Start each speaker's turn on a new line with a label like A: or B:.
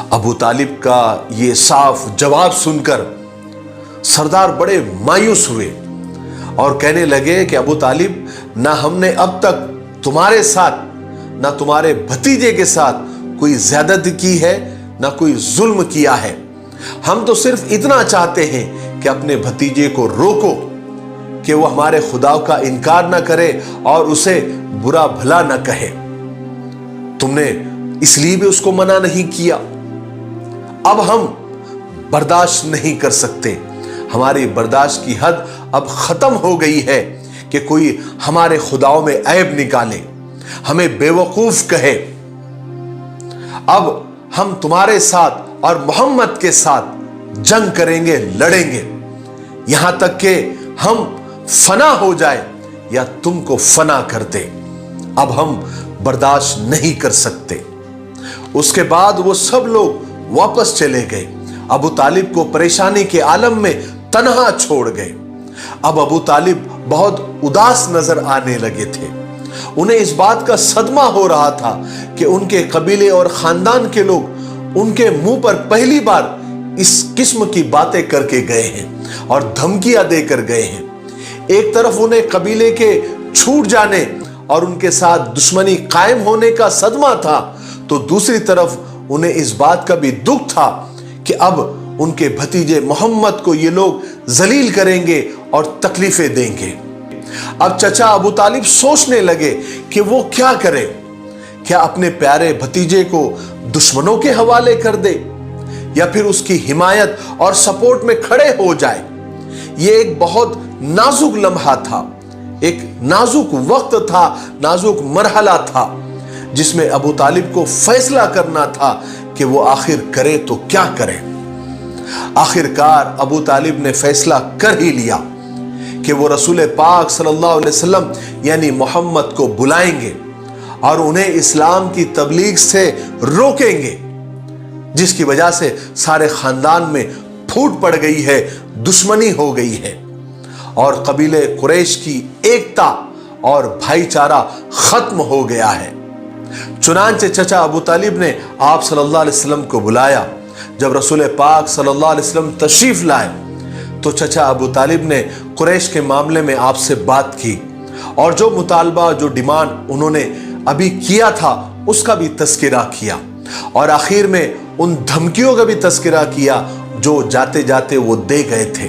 A: ابو طالب کا یہ صاف جواب سن کر سردار بڑے مایوس ہوئے اور کہنے لگے کہ ابو طالب، نہ ہم نے اب تک تمہارے ساتھ نہ تمہارے بھتیجے کے ساتھ کوئی زیادتی کی ہے نہ کوئی ظلم کیا ہے۔ ہم تو صرف اتنا چاہتے ہیں کہ اپنے بھتیجے کو روکو کہ وہ ہمارے خدا کا انکار نہ کرے اور اسے برا بھلا نہ کہے۔ تم نے اس لیے بھی اس کو منع نہیں کیا۔ اب ہم برداشت نہیں کر سکتے، ہماری برداشت کی حد اب ختم ہو گئی ہے کہ کوئی ہمارے خداؤں میں عیب نکالے، ہمیں بے وقوف کہے۔ اب ہم تمہارے ساتھ اور محمد کے ساتھ جنگ کریں گے، لڑیں گے، یہاں تک کہ ہم فنا ہو جائے یا تم کو فنا کر دے۔ اب ہم برداشت نہیں کر سکتے۔ اس کے بعد وہ سب لوگ واپس چلے گئے، ابو طالب کو پریشانی کے عالم میں تنہا چھوڑ گئے۔ اب ابو طالب بہت اداس نظر آنے لگے تھے۔ انہیں اس بات کا صدمہ ہو رہا تھا کہ ان کے قبیلے اور خاندان کے لوگ ان کے منہ پر پہلی بار اس قسم کی باتیں کر کے گئے ہیں اور دھمکیاں دے کر گئے ہیں۔ ایک طرف انہیں قبیلے کے چھوٹ جانے اور ان کے ساتھ دشمنی قائم ہونے کا صدمہ تھا، تو دوسری طرف انہیں اس بات کا بھی دکھ تھا کہ اب ان کے بھتیجے محمد کو یہ لوگ ذلیل کریں گے اور تکلیفیں دیں گے۔ اب چچا ابو طالب سوچنے لگے کہ وہ کیا کرے، کیا اپنے پیارے بھتیجے کو دشمنوں کے حوالے کر دے یا پھر اس کی حمایت اور سپورٹ میں کھڑے ہو جائے۔ یہ ایک بہت نازک لمحہ تھا، ایک نازک وقت تھا، نازک مرحلہ تھا جس میں ابو طالب کو فیصلہ کرنا تھا کہ وہ آخر کرے تو کیا کرے۔ آخر کار ابو طالب نے فیصلہ کر ہی لیا کہ وہ رسول پاک صلی اللہ علیہ وسلم یعنی محمد کو بلائیں گے اور انہیں اسلام کی تبلیغ سے روکیں گے، جس کی وجہ سے سارے خاندان میں پھوٹ پڑ گئی ہے، دشمنی ہو گئی ہے اور قبیلے قریش کی ایکتا اور بھائی چارہ ختم ہو گیا ہے۔ چنانچہ چچا ابو طالب نے آپ صلی اللہ علیہ وسلم کو بلایا۔ جب رسول پاک صلی اللہ علیہ وسلم تشریف لائے تو چچا ابو طالب نے قریش کے معاملے میں آپ سے بات کی اور جو مطالبہ، جو ڈیمانڈ انہوں نے ابھی کیا تھا اس کا بھی تذکرہ کیا اور آخر میں ان دھمکیوں کا بھی تذکرہ کیا جو جاتے جاتے وہ دے گئے تھے۔